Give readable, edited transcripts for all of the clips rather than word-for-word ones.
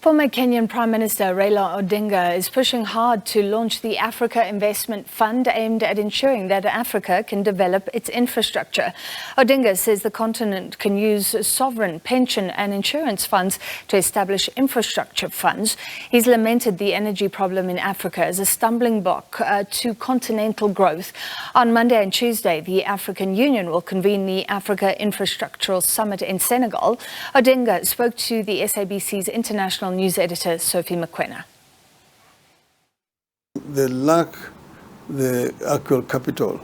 Former Kenyan Prime Minister Raila Odinga is pushing hard to launch the Africa Investment Fund aimed at ensuring that Africa can develop its infrastructure. Odinga says the continent can use sovereign pension and insurance funds to establish infrastructure funds. He's lamented the energy problem in Africa as a stumbling block to continental growth. On Monday and Tuesday, the African Union will convene the Africa Infrastructural Summit in Senegal. Odinga spoke to the SABC's international news editor Sophie Mokoena. They lack the actual capital,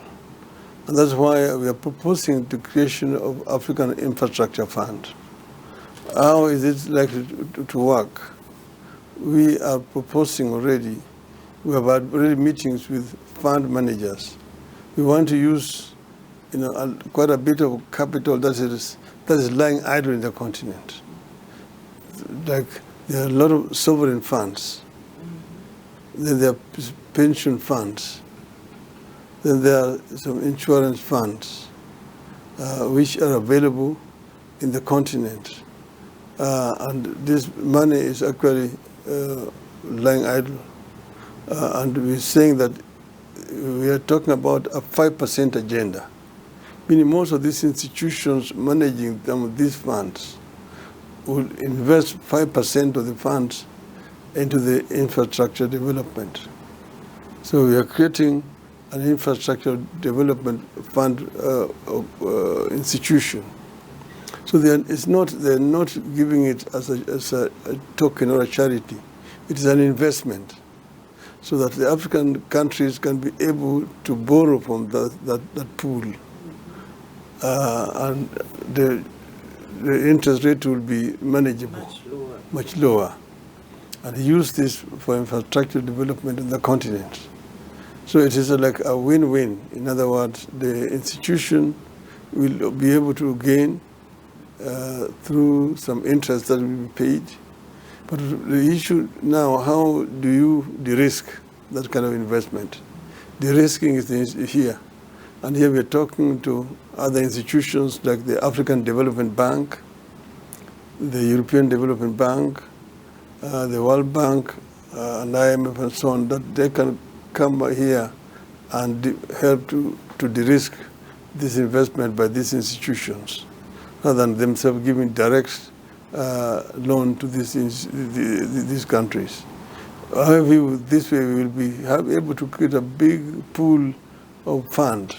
and that's why we are proposing the creation of African Infrastructure Fund. How is it likely to work? We are proposing already. We have had already meetings with fund managers. We want to use, quite a bit of capital that is lying idle in the continent. Like, there are a lot of sovereign funds. Then there are pension funds. Then there are some insurance funds which are available in the continent. And this money is actually lying idle. And we're saying that we are talking about a 5% agenda, meaning most of these institutions managing some of these funds will invest 5% of the funds into the infrastructure development. So we are creating an infrastructure development fund institution. So they're not giving it as a token or a charity. It is an investment, so that the African countries can be able to borrow from that pool, and the interest rate will be manageable, much lower, and use this for infrastructure development in the continent. So it is like a win-win. In other words, the institution will be able to gain through some interest that will be paid. But the issue now, how do you de-risk that kind of investment? De-risking is here. And here we are talking to other institutions like the African Development Bank, the European Development Bank, the World Bank, and IMF and so on, that they can come here and help to de-risk this investment by these institutions, rather than themselves giving direct loan to these countries. However, this way we will be able to create a big pool of funds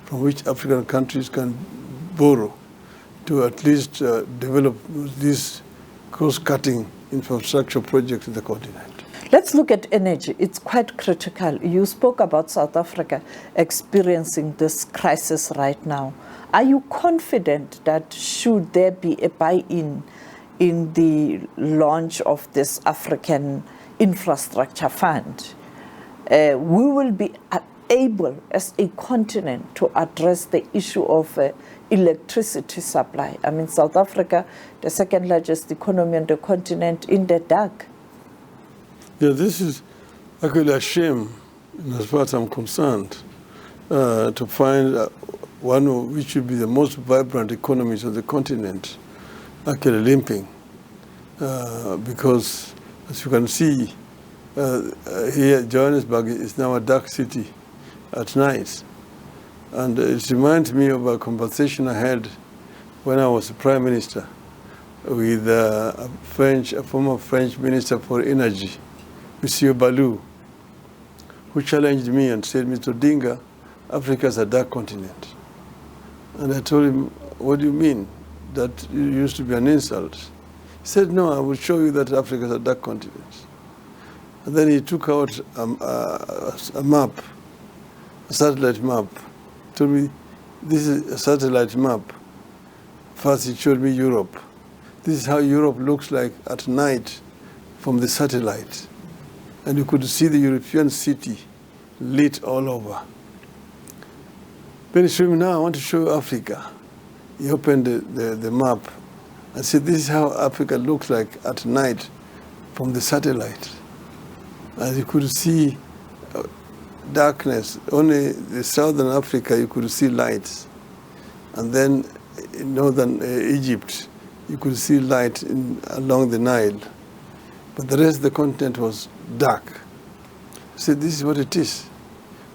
from which African countries can borrow to at least develop these cross-cutting infrastructure projects in the continent. Let's look at energy. It's quite critical. You spoke about South Africa experiencing this crisis right now. Are you confident that should there be a buy-in in the launch of this African Infrastructure Fund, we will be able as a continent to address the issue of electricity supply? I mean, South Africa, the second largest economy on the continent, in the dark. Yeah, this is actually a shame, as far as I'm concerned, to find one of which should be the most vibrant economies of the continent actually limping. Because, as you can see, here Johannesburg is now a dark city at night. And it reminds me of a conversation I had when I was Prime Minister with a former French Minister for Energy, Monsieur Balou, who challenged me and said, Mr. Odinga, Africa is a dark continent. And I told him, what do you mean? That used to be an insult. He said, no, I will show you that Africa is a dark continent. And then he took out a map, a satellite map. He told me, this is a satellite map. First he showed me Europe. This is how Europe looks like at night from the satellite. And you could see the European city lit all over. Then he showed me, now I want to show you Africa. He opened the map and said, this is how Africa looks like at night from the satellite. And you could see darkness. Only the southern Africa, you could see lights. And then in northern Egypt, you could see light along the Nile. but the rest of the continent was dark. So this is what it is.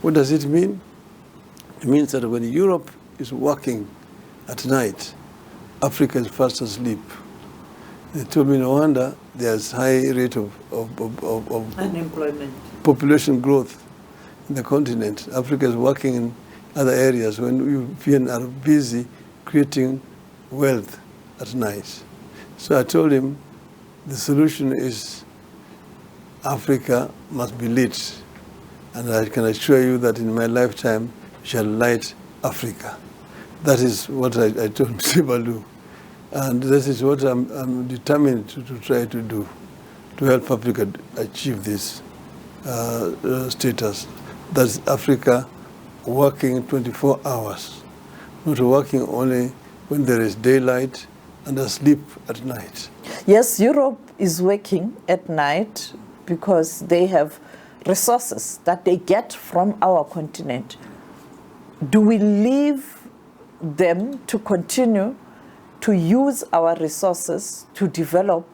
What does it mean? It means that when Europe is working at night, Africa is fast asleep. They told me no wonder there's high rate of Unemployment. population growth in the continent. Africa is working in other areas when Europeans are busy creating wealth at night. So I told him the solution is Africa must be lit. And I can assure you that in my lifetime, we shall light Africa. That is what I told Sibalu. And this is what I'm determined to try to do, to help Africa achieve this status. That's Africa working 24 hours, not working only when there is daylight and asleep at night. Yes, Europe is working at night because they have resources that they get from our continent. Do we leave them to continue to use our resources to develop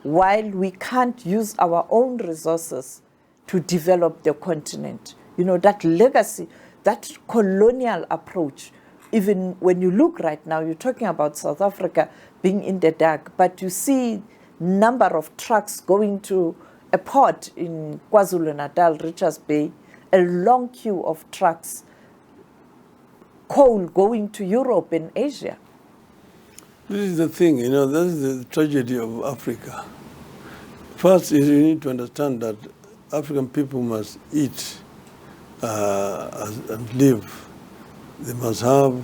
while we can't use our own resources to develop the continent? You know, that legacy, that colonial approach, even when you look right now, you're talking about South Africa being in the dark, but you see number of trucks going to a port in KwaZulu-Natal, Richards Bay, a long queue of trucks, coal going to Europe and Asia. This is the thing, you know, that is the tragedy of Africa. First, you need to understand that African people must eat and live. They must have,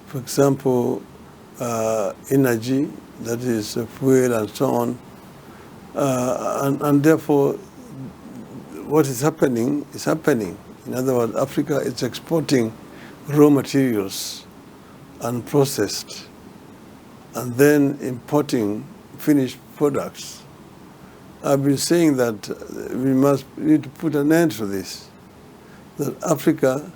for example, energy, that is fuel and so on. And therefore, what is happening is happening. In other words, Africa is exporting raw materials unprocessed and then importing finished products. I've been saying that we need to put an end to this, that Africa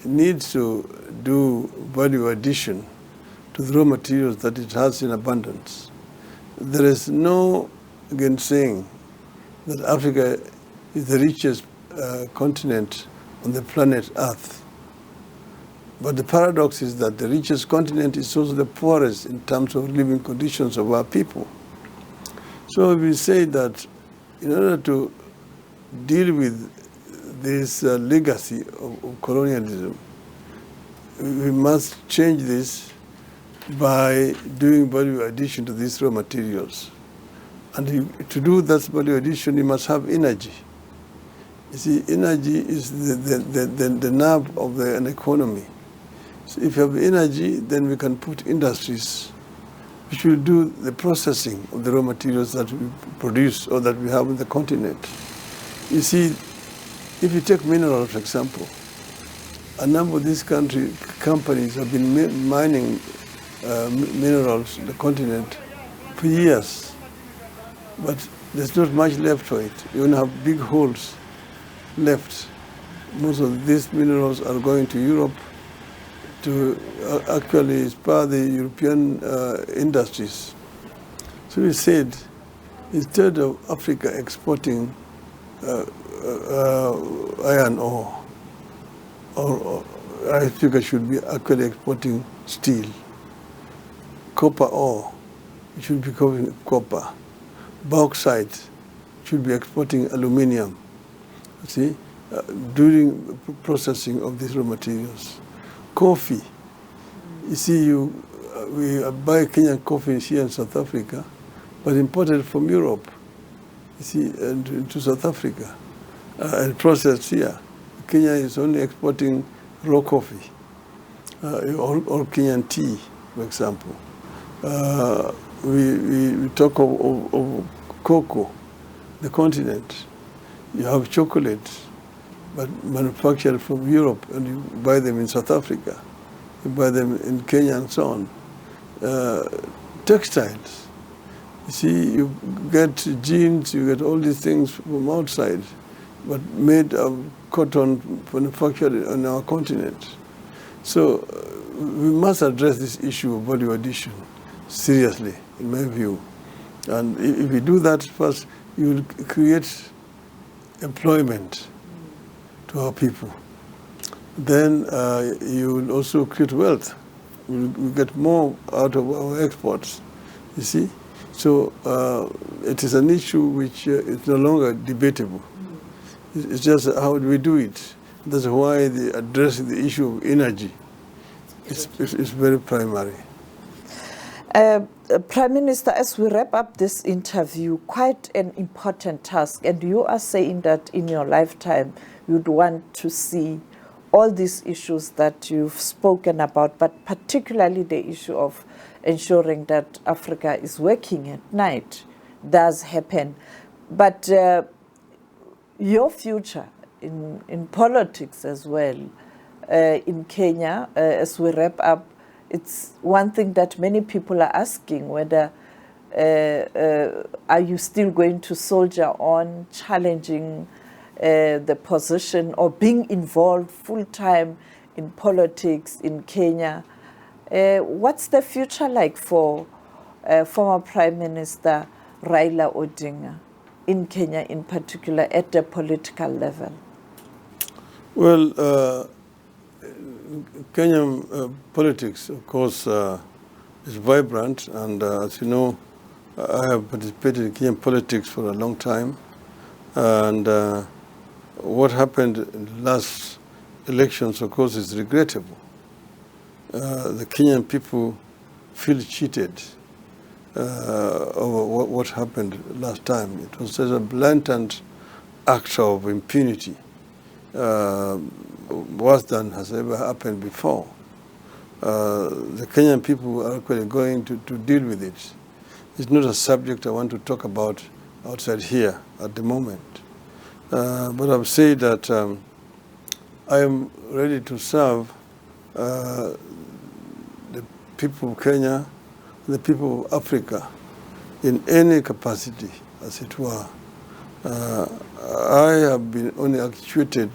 needs to do value addition to the raw materials that it has in abundance. There is no, again, saying that Africa is the richest continent on the planet Earth. But the paradox is that the richest continent is also the poorest in terms of living conditions of our people. So we say that in order to deal with this legacy of colonialism, we must change this by doing value addition to these raw materials. And to do that value addition, you must have energy. You see, energy is the nerve of an economy. So if you have energy, then we can put industries which will do the processing of the raw materials that we produce or that we have in the continent. You see, if you take minerals, for example, a number of these companies have been mining minerals in the continent for years, but there's not much left for it. You only have big holes left. Most of these minerals are going to Europe to actually spur the European industries. So we said, instead of Africa exporting iron ore, or Africa should be actually exporting steel. Copper ore, it should be copper. Bauxite should be exporting aluminium. See, during processing of these raw materials. Coffee, you see, we buy Kenyan coffee here in South Africa, but imported from Europe, you see, and to South Africa, and processed here. Kenya is only exporting raw coffee, or Kenyan tea, for example. We talk of cocoa, the continent. You have chocolate, but manufactured from Europe, and you buy them in South Africa. You buy them in Kenya and so on. Textiles. You see, you get jeans, you get all these things from outside, but made of cotton manufactured on our continent. So we must address this issue of value addition seriously, in my view. And if we do that first, you will create employment to our people. Then you will also create wealth. We'll get more out of our exports, you see. So it is an issue which is no longer debatable. It's just how do we do it. That's why addressing the issue of energy is very primary. Prime Minister, as we wrap up this interview, quite an important task, and you are saying that in your lifetime you'd want to see all these issues that you've spoken about, but particularly the issue of ensuring that Africa is working at night does happen. But your future in politics as well, in Kenya, as we wrap up, it's one thing that many people are asking, whether are you still going to soldier on, challenging the position or being involved full-time in politics in Kenya. What's the future like for former Prime Minister Raila Odinga in Kenya in particular at the political level? Well, Kenyan politics, of course, is vibrant, and as you know, I have participated in Kenyan politics for a long time, and what happened in the last elections, of course, is regrettable. The Kenyan people feel cheated over what happened last time. It was such a blatant act of impunity, worse than has ever happened before. The Kenyan people are actually going to deal with it. It's not a subject I want to talk about outside here at the moment. But I've said that I am ready to serve the people of Kenya, the people of Africa, in any capacity, as it were. I have been only actuated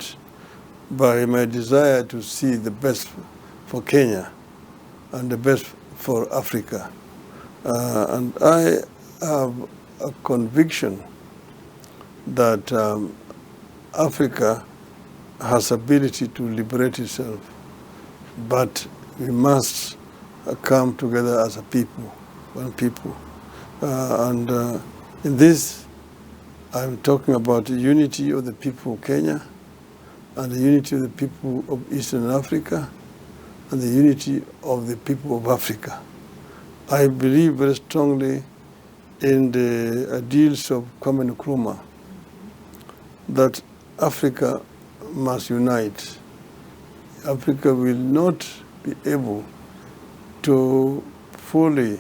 by my desire to see the best for Kenya and the best for Africa. And I have a conviction that Africa has ability to liberate itself, but we must come together as a people, one people. And in this, I'm talking about the unity of the people of Kenya, and the unity of the people of Eastern Africa, and the unity of the people of Africa. I believe very strongly in the ideals of Kwame Nkrumah, that Africa must unite. Africa will not be able to fully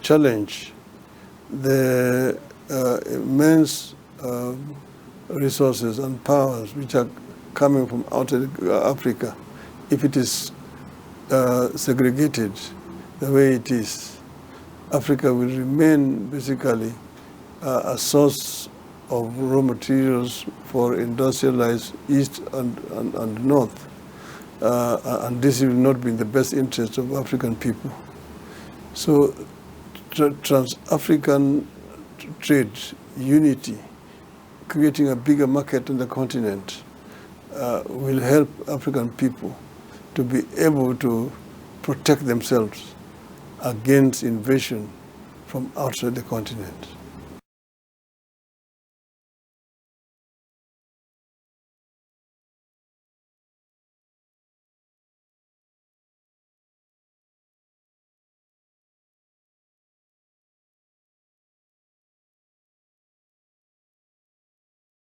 challenge the immense resources and powers which are coming from outside Africa if it is segregated the way it is. Africa will remain basically a source of raw materials for industrialized East and North. And this will not be in the best interest of African people. So trans-African trade, unity, creating a bigger market on the continent will help African people to be able to protect themselves against invasion from outside the continent.